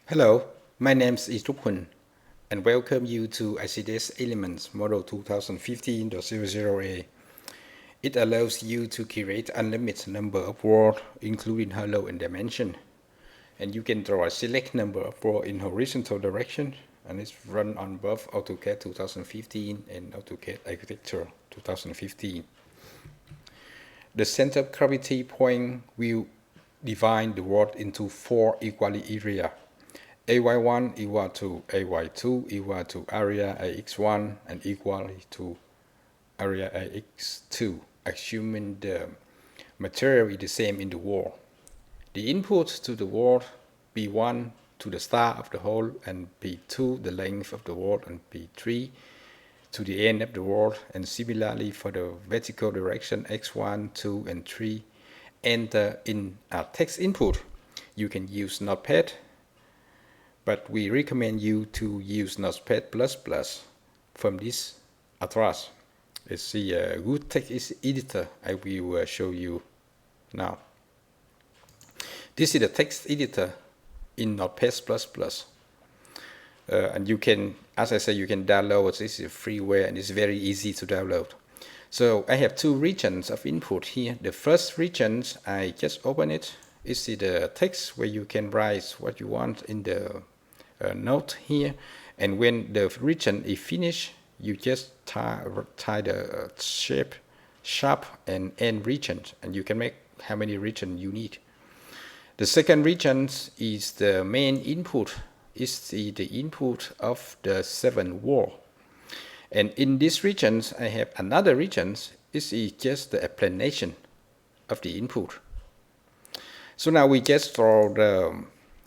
Hello, my name is Icdas.Dk and welcome you to Icdas Elements Model 2015.00a. It allows you to create unlimited number of worlds, including hello and dimension. And you can draw a select number of worlds in horizontal direction, and it's run on both AutoCAD 2015 and AutoCAD Architecture 2015. The center of gravity point will divide the world into 4 equal areas. AY1 equal to AY2 equal to area AX1 and equal to area AX2, assuming the material is the same in the world. The input to the world P1 to the start of the hole, and P2 the length of the world, and P3 to the end of the world, and similarly for the vertical direction X1, 2, and 3. Enter in a text input. You can use Notepad, but we recommend you to use Notepad++ from this address. It's the good text editor I will show you now. This is the text editor in Notepad++. And you can, as I said, you can download. This is freeware and it's very easy to download. So I have 2 regions of input here. The first region, I just open it. Is the text where you can write what you want in the note here. And when the region is finished, you just tie the shape, sharp and end region, and you can make how many regions you need. The second region is the main input. Is the input of the 7 world. And in this region, I have another region. This is just the explanation of the input. So now we just draw the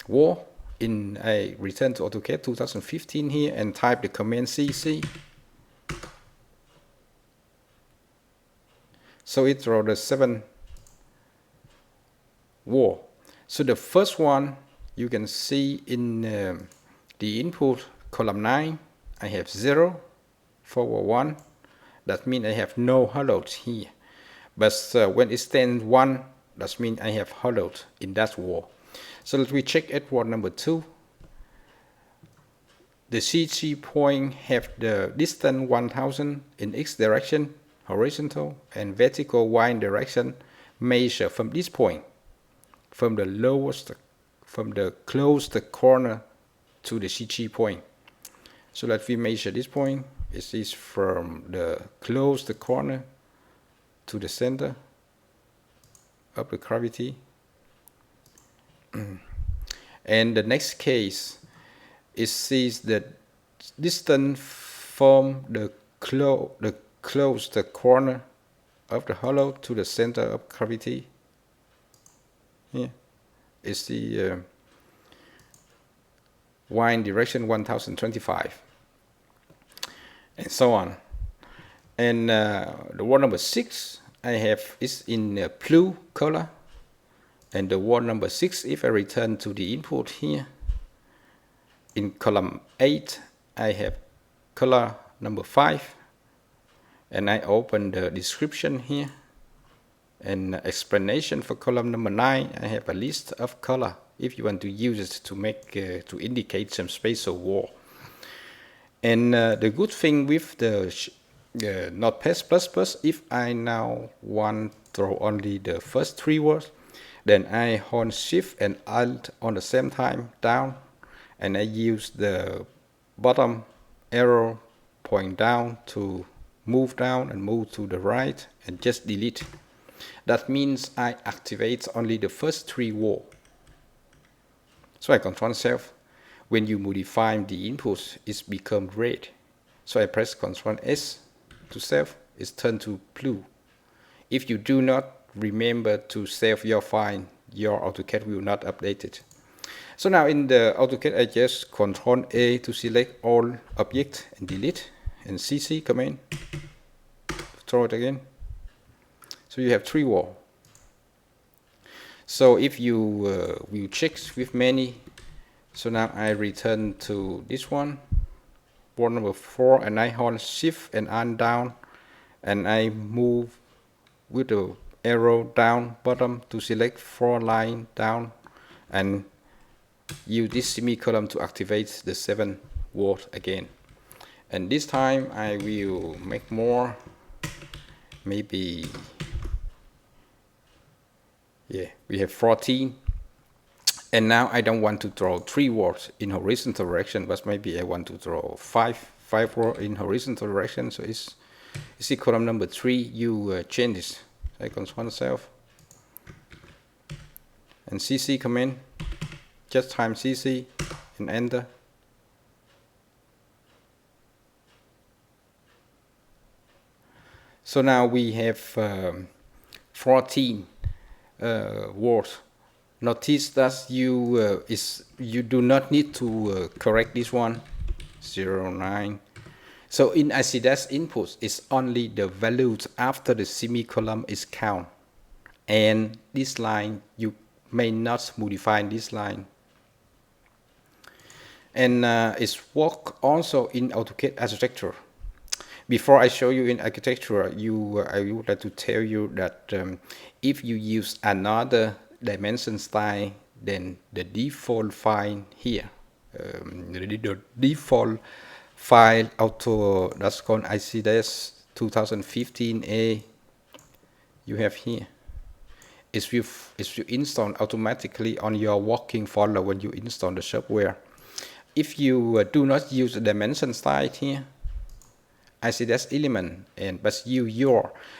wall. I return to AutoCAD 2015 here and type the command CC. So it draws the 7 wall. So the first one you can see in the input column 9, I have 0, forward 1. That means I have no hollowed here. But when it stands 1, that means I have hollowed in that wall. So let me check at wall number 2. The CG point have the distance 1000 in X direction, horizontal, and vertical Y direction. Measure from this point, from the closest corner to the CG point. So let me measure this point. It is from the closest corner to the center of the gravity. And the next case, it sees the distance from the closest corner of the hollow to the center of gravity. Here is the Y direction 1025, and so on. And the wall number 6 I have is in blue color. And the wall number 6, if I return to the input here, in column 8, I have color number 5. And I open the description here. And explanation for column number 9, I have a list of color if you want to use it to make to indicate some spatial wall. And the good thing with the Notepad++, if I now want to draw only the first 3 words, then I hold Shift and Alt on the same time down, and I use the bottom arrow point down to move down and move to the right and just delete. That means I activate only the first 3 walls. So I control self. When you modify the input, it's become red. So I press Ctrl S to save. It's turned to blue. If you do not remember to save your file, your AutoCAD will not update it. So now in the AutoCAD, I just Ctrl A to select all objects and delete, and CC command, throw it again. So you have 3 walls. So if you will check with many, so now I return to this one, wall number 4, and I hold Shift and Alt down, and I move with the arrow down bottom to select 4 lines down, and use this semicolon to activate the 7 volt again. And this time I will make more, maybe, yeah, we have 14. And now I don't want to draw 3 volts in horizontal direction, but maybe I want to draw 5 volts in horizontal direction. So you see column number 3, you change this. So I control self and CC command, just time CC and enter. So now we have 14 volts. Notice that you do not need to correct this one, 0.9. So in Icdas input, it's only the values after the semicolon is count. And this line, you may not modify this line. And it's work also in AutoCAD architecture. Before I show you in architecture, I would like to tell you that if you use another dimension style, then the default file here, the default file that's called Icdas 2015A, you have here. Is you install automatically on your working folder when you install the software. If you do not use the dimension style here, Icdas element, but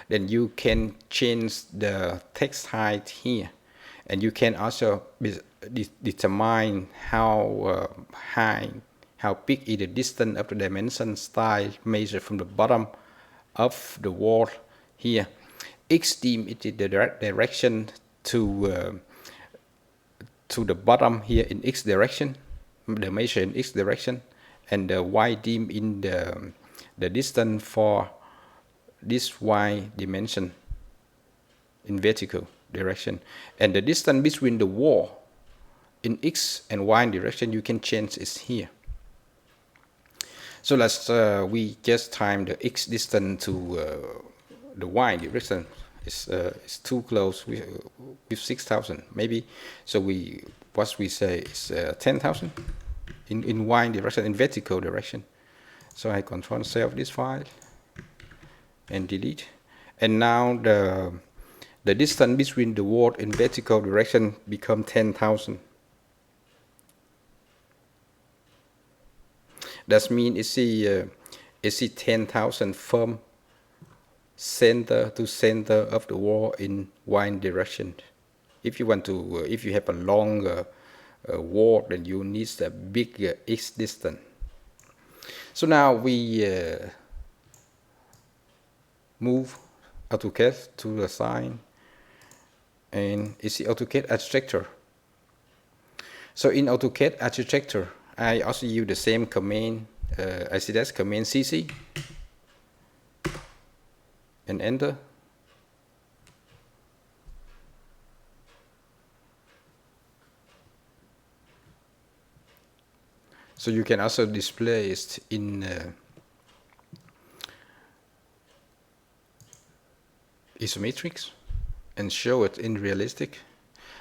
then you can change the text height here, and you can also determine how big is the distance of the dimension style measured from the bottom of the wall here. X-dim is the direction to the bottom here in X direction, the measure in X direction, and the Y-dim in the distance for this Y dimension in vertical direction. And the distance between the wall in X and Y direction, you can change is here. So let's we just time the X distance to the Y direction. It's too close with 6,000 maybe. So what we say is 10,000 in Y direction, in vertical direction. So I control save this file and delete. And now the distance between the wall in vertical direction become 10,000. That means it's 10,000 from center to center of the wall in Y direction. If you want to, if you have a longer wall, then you need a bigger X distance. So now we move AutoCAD to the side, and it's the AutoCAD architecture. So in AutoCAD architecture, I also use the same command, Icdas command CC, and enter. So you can also display it in isometrics and show it in realistic.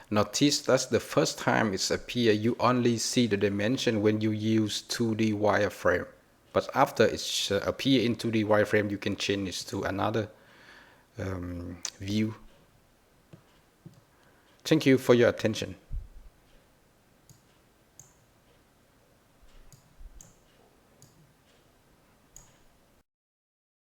Notice that's the first time it's appear, you only see the dimension when you use 2D wireframe. But after it's appear in 2D wireframe, you can change it to another view. Thank you for your attention.